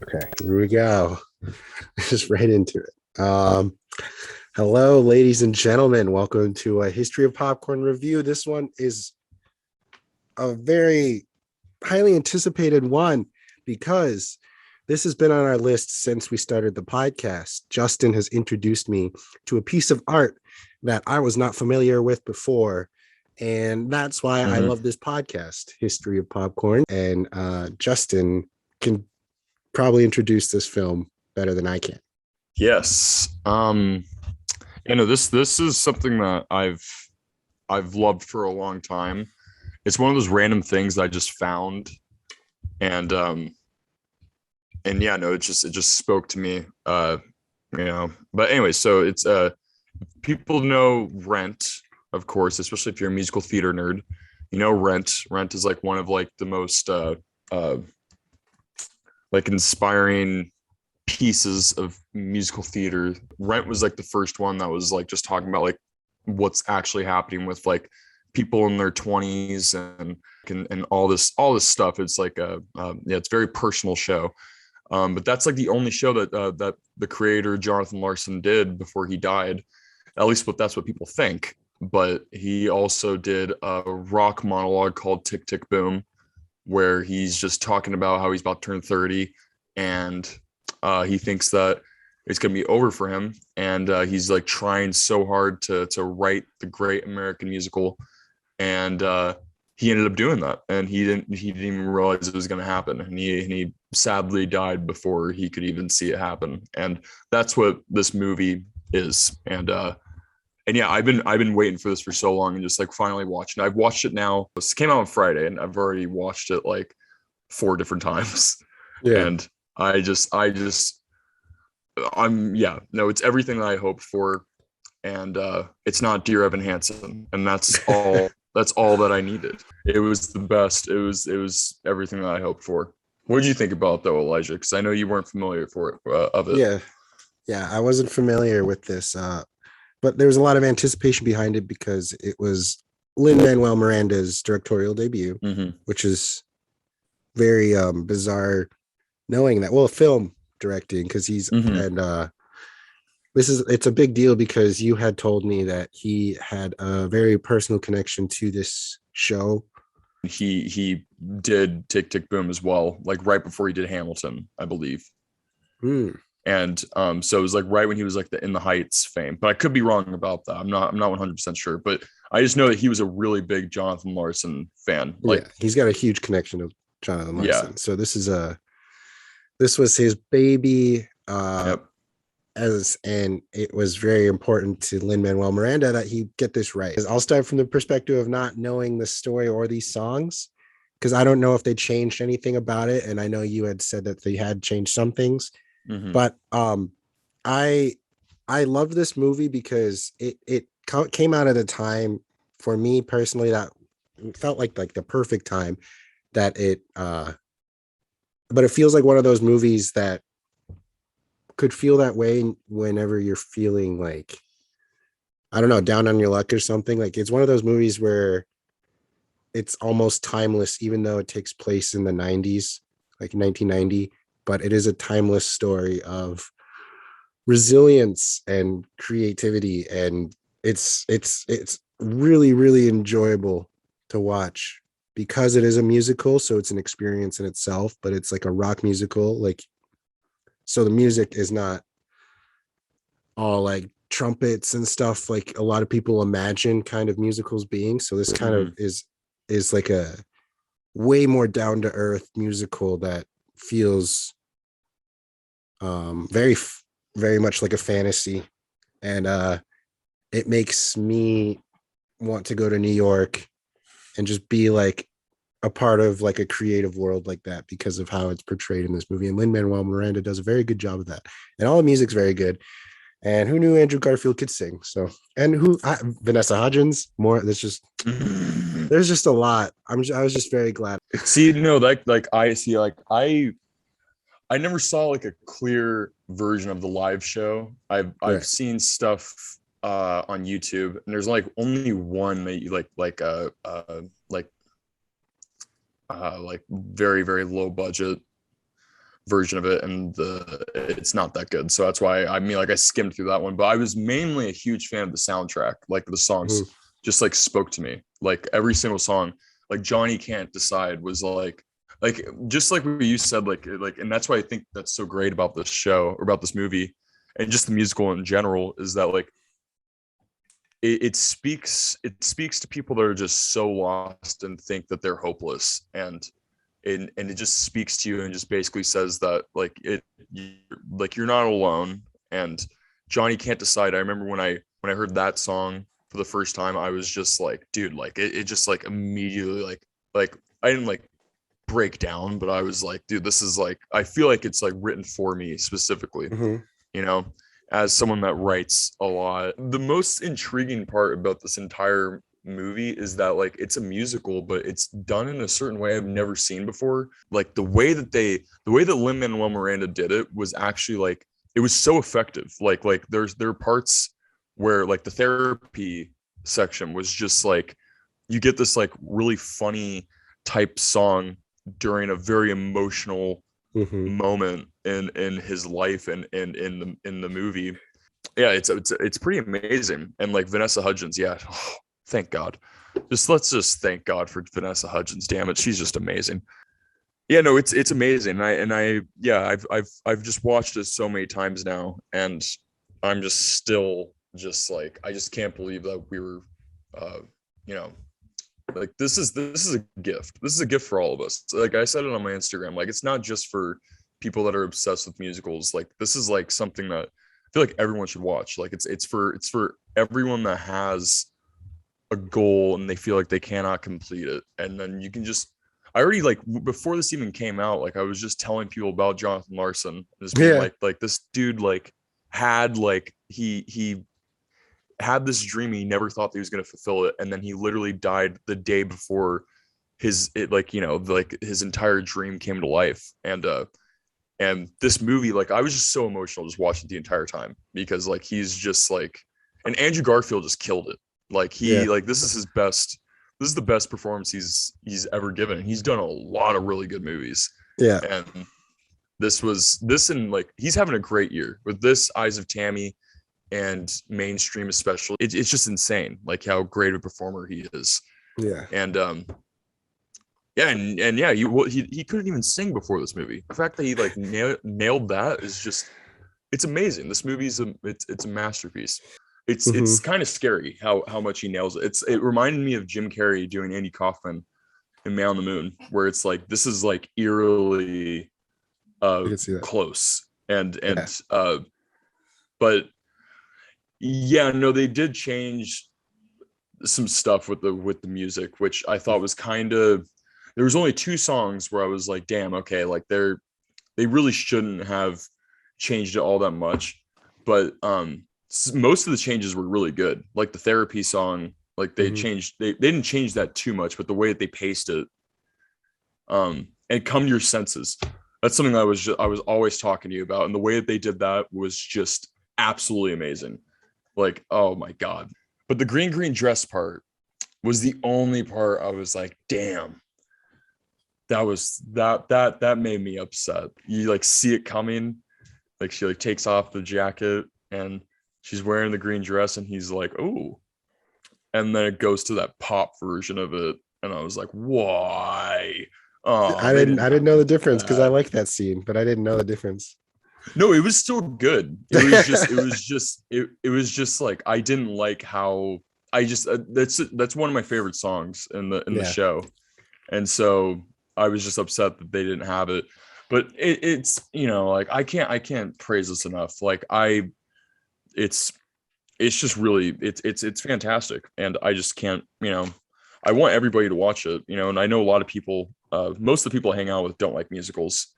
Okay, here we go. Just right into it. Hello, ladies and gentlemen. Welcome to a History of Popcorn review. This one is a very highly anticipated one because this has been on our list since we started the podcast. Justin has introduced me to a piece of art that I was not familiar with before. And that's why I love this podcast, History of Popcorn. And Justin can probably introduce this film better than I can. Yes. This is something that I've loved for a long time. It's one of those random things that I just found, and yeah, no, it just spoke to me. But anyway, so it's people know Rent, of course, especially if you're a musical theater nerd. You know Rent. Rent is like one of like the most like inspiring pieces of musical theater. Rent was like the first one that was like just talking about like what's actually happening with like people in their 20s and all this stuff. It's like it's a very personal show. But that's like the only show that the creator Jonathan Larson did before he died. At least that's what people think. But he also did a rock monologue called Tick Tick Boom, where he's just talking about how he's about to turn 30 and he thinks that it's going to be over for him. And he's like trying so hard to write the great American musical. And he ended up doing that. And he didn't even realize it was going to happen. And he sadly died before he could even see it happen. And that's what this movie is. And yeah, I've been waiting for this for so long and just like finally watching. I've watched it now. This came out on Friday and I've already watched it like 4 different times. Yeah. And it's everything that I hoped for. And it's not Dear Evan Hansen. And that's all that I needed. It was the best. It was everything that I hoped for. What did you think about it, though, Elijah? Because I know you weren't familiar of it. Yeah, I wasn't familiar with this, but there was a lot of anticipation behind it because it was Lin-Manuel Miranda's directorial debut, which is very bizarre knowing that. Well, film directing, because it's a big deal because you had told me that he had a very personal connection to this show. He did Tick Tick Boom as well, like right before he did Hamilton, I believe. And so it was like right when he was like the In the Heights fame, but I could be wrong about that. I'm not 100% sure, but I just know that he was a really big Jonathan Larson fan. Like, yeah, he's got a huge connection to Jonathan Larson. Yeah. So this was his baby. Yep. And it was very important to Lin-Manuel Miranda that he get this right. I'll start from the perspective of not knowing the story or these songs, because I don't know if they changed anything about it. And I know you had said that they had changed some things, but I loved this movie because it came out at a time for me personally that felt like the perfect time that but it feels like one of those movies that could feel that way whenever you're feeling like, I don't know, down on your luck or something. Like, it's one of those movies where it's almost timeless, even though it takes place in the 90s, like 1990, but it is a timeless story of resilience and creativity. And it's really, really enjoyable to watch because it is a musical. So it's an experience in itself, but it's like a rock musical. Like, so the music is not all like trumpets and stuff like a lot of people imagine kind of musicals being. So this kind of is like a way more down to earth musical that feels very, very much like a fantasy. And it makes me want to go to New York and just be like a part of like a creative world like that because of how it's portrayed in this movie. And Lin-Manuel Miranda does a very good job of that. And all the music's very good. And who knew Andrew Garfield could sing? So, and Vanessa Hudgens, there's just a lot. I was just very glad. See, no, like I see, like I never saw like a clear version of the live show. I've Right. seen stuff on YouTube, and there's like only one that you like very, very low budget version of it, and it's not that good. So that's why, I mean, like, I skimmed through that one, but I was mainly a huge fan of the soundtrack. Like, the songs Mhm. just like spoke to me. Like, every single song, like Johnny Can't Decide was like just like what you said, like, and that's why I think that's so great about this show, or about this movie, and just the musical in general, is that like it speaks to people that are just so lost and think that they're hopeless, and it just speaks to you, and just basically says that like like you're not alone. And Johnny Can't Decide, I remember when I heard that song for the first time, I was just like, dude, like it just like immediately, like I didn't like break down, but I was like, dude, this is like, I feel like it's like written for me specifically, Mhm. you know, as someone that writes a lot. The most intriguing part about this entire movie is that like it's a musical, but it's done in a certain way I've never seen before. Like the way that Lin-Manuel Miranda did it was actually like, it was so effective. Like there are parts where like the therapy section was just like, you get this like really funny type song during a very emotional Mhm. moment in his life, and in the movie. Yeah, it's pretty amazing. And like Vanessa Hudgens, yeah, oh, thank God. Let's just thank God for Vanessa Hudgens. Damn it, she's just amazing. Yeah, no, it's amazing. And I yeah, I've just watched it so many times now, and I'm just still just like, I just can't believe that we were, uh, you know, like this is a gift. This is a gift for all of us. Like I said it on my Instagram, like it's not just for people that are obsessed with musicals. Like this is like something that I feel like everyone should watch. Like it's for everyone that has a goal and they feel like they cannot complete it. And then you can just, I already like, before this even came out, like I was just telling people about Jonathan Larson, just being Yeah. like this dude like had like he had this dream, he never thought that he was going to fulfill it, and then he literally died the day before like, like his entire dream came to life. And this movie, like I was just so emotional just watching it the entire time, because like he's just like, and Andrew Garfield just killed it. Like Yeah. this is his best, this is the best performance he's ever given. He's done a lot of really good movies, Yeah. and this, and like he's having a great year with this, Eyes of Tammy, and Mainstream especially. It's just insane, like how great a performer he is. Yeah. And yeah, and yeah, he couldn't even sing before this movie. The fact that he like nailed that is just, it's amazing. This movie's it's a masterpiece. It's Mhm. kind of scary how much he nails it. It reminded me of Jim Carrey doing Andy Kaufman in Man on the Moon, where it's like this is like eerily I can see that. close. and Yeah. and uh but yeah, no, they did change some stuff with the music, which I thought was kind of, there was only two songs where I was like, damn, okay, like they really shouldn't have changed it all that much. But most of the changes were really good. Like the therapy song, like Mhm. they didn't change that too much, but the way that they paced it, and Come to Your Senses, that's something I was always talking to you about, and the way that they did that was just absolutely amazing. Like, oh my God. But the green dress part was the only part I was like, damn, that made me upset. You like see it coming, like she like takes off the jacket and she's wearing the green dress, and he's like, oh, and then it goes to that pop version of it, and I was like, why? Oh, I they didn't didn't I have didn't know to the do difference because I that. like that scene, but I didn't know the difference. No, it was still good. It was just like, I didn't like how, I just that's one of my favorite songs in the Yeah. show. And so I was just upset that they didn't have it. But it's, like I can't praise this enough. Like it's it's just really, it's fantastic, and I just can't, I want everybody to watch it, and I know a lot of people, most of the people I hang out with don't like musicals.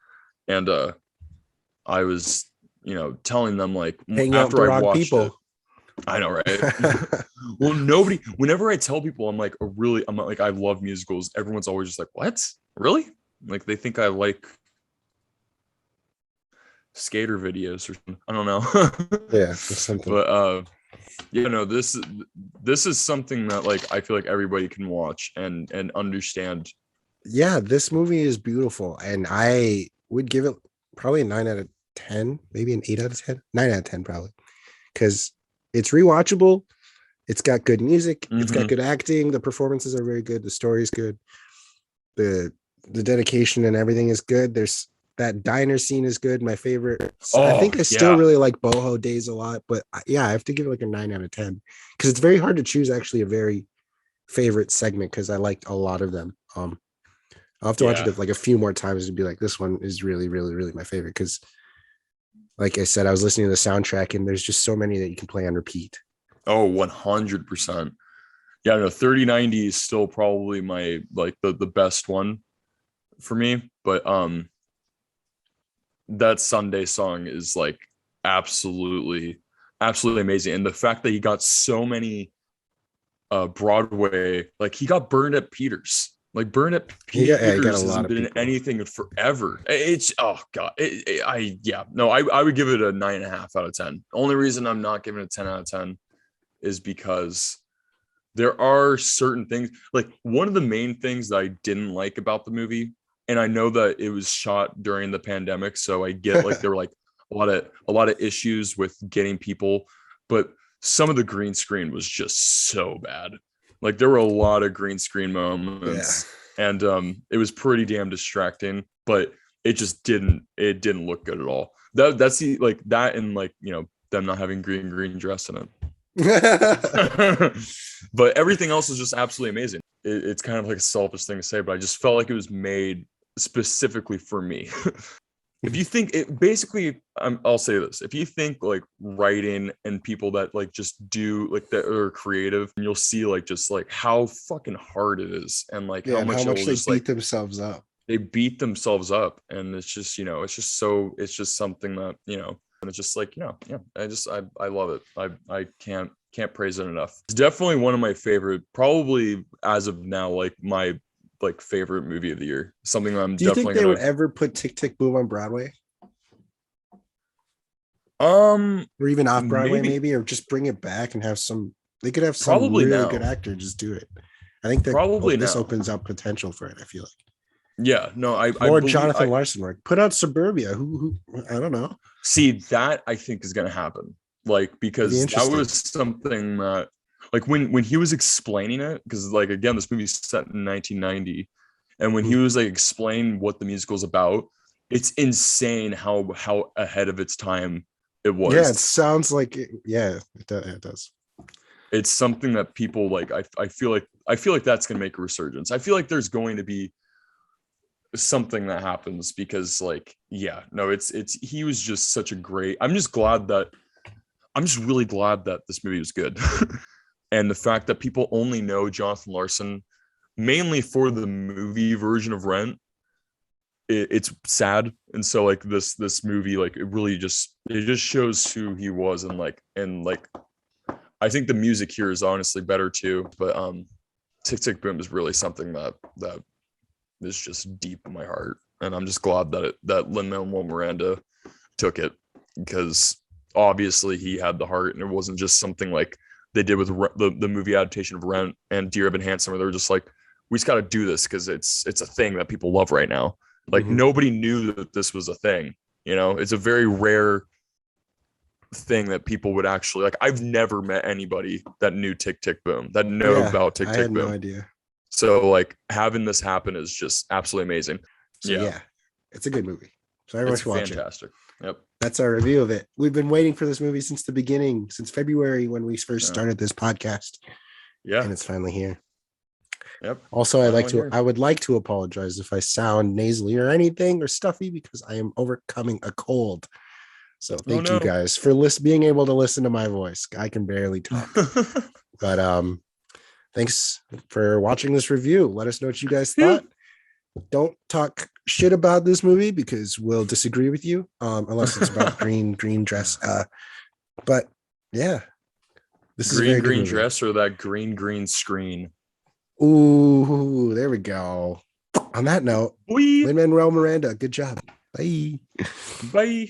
And I was, telling them like, Hanging out with the after I wrong watched it, people. I know, right? Well, nobody, whenever I tell people I'm like, I love musicals, everyone's always just like, what? Really? Like they think I like skater videos or something. I don't know. Yeah, or something. But this is something that like I feel like everybody can watch and understand. Yeah, this movie is beautiful, and I would give it probably a 9 out of 10, maybe an 8 out of 10, 9 out of 10 probably, because it's rewatchable. It's got good music. It's got good acting. The performances are very good. The story is good. The dedication and everything is good. There's that diner scene is good. My favorite. I think I still really like Boho Days a lot, but yeah, I have to give it like a 9 out of 10 because it's very hard to choose actually a very favorite segment because I liked a lot of them. I'll have to watch it like a few more times to be like, this one is really, really, really my favorite because, like I said, I was listening to the soundtrack and there's just so many that you can play on repeat. Oh, 100%. Yeah, no, 3090 is still probably my like the best one for me, but that Sunday song is like absolutely amazing. And the fact that he got so many Broadway, like he got Burned at Peters. Like Burned at Peters hasn't been in anything in forever. It's oh god. I would give it a 9.5 out of 10. Only reason I'm not giving it a 10 out of 10 is because there are certain things, like one of the main things that I didn't like about the movie, and I know that it was shot during the pandemic, so I get like there were like a lot of issues with getting people, but some of the green screen was just so bad. Like there were a lot of green screen moments, and it was pretty damn distracting, but it didn't look good at all. That's the like that, and like, you know, them not having green dress in it. But everything else is just absolutely amazing. It's kind of like a selfish thing to say, but I just felt like it was made specifically for me. If you think it basically, I'll say this: if you think like writing and people that like just do like that are creative, and you'll see like just like how fucking hard it is, and like how much they just, beat themselves up. They beat themselves up, and it's just, you know, it's just something that, you know, and it's just like, you know, yeah, I love it. I can't praise it enough. It's definitely one of my favorite, probably as of now, like my like favorite movie of the year. Something I'm Do you think they would ever put Tick Tick Boom on Broadway? Or even off Broadway, maybe, or just bring it back and have some. They could have some probably really good actor just do it. I think that probably this opens up potential for it. I feel like. Yeah, no, or Jonathan Larson work. Put out Suburbia. Who I don't know. See, that I think is going to happen. Like, because that was something that, like, when he was explaining it, because like again, this movie's set in 1990, and when he was like explaining what the musical is about, it's insane how ahead of its time it was. Yeah, it sounds like it does. It's something that people like. I feel like that's going to make a resurgence. I feel like there's going to be something that happens because, like, yeah, no, it's he was just such a great. I'm just really glad that this movie was good. And the fact that people only know Jonathan Larson mainly for the movie version of Rent, it's sad. And so like this movie, like it just shows who he was, and I think the music here is honestly better too. But Tick Tick Boom is really something that is just deep in my heart, and I'm just glad that Lin-Manuel Miranda took it, because obviously he had the heart, and it wasn't just something like they did with the movie adaptation of Rent and Dear Evan Hansen, where they were just like, we just got to do this because it's a thing that people love right now. Like nobody knew that this was a thing. You know, it's a very rare thing that people would actually like. I've never met anybody that knew Tick Tick Boom, that know about Tick Tick Boom. I had no idea. So like having this happen is just absolutely amazing. So yeah, it's a good movie. So everyone should watch fantastic. Yep. That's our review of it. We've been waiting for this movie since the beginning, since February when we first started this podcast. Yeah. And it's finally here. Yep. Also, I would like to apologize if I sound nasally or anything or stuffy, because I am overcoming a cold. So thank you guys for being able to listen to my voice. I can barely talk. But thanks for watching this review. Let us know what you guys thought. Don't talk shit about this movie because we'll disagree with you, unless it's about green dress. But yeah, this is a very green dress, or that green screen. Ooh, there we go. On that note, Lin-Manuel Miranda, good job. Bye. Bye.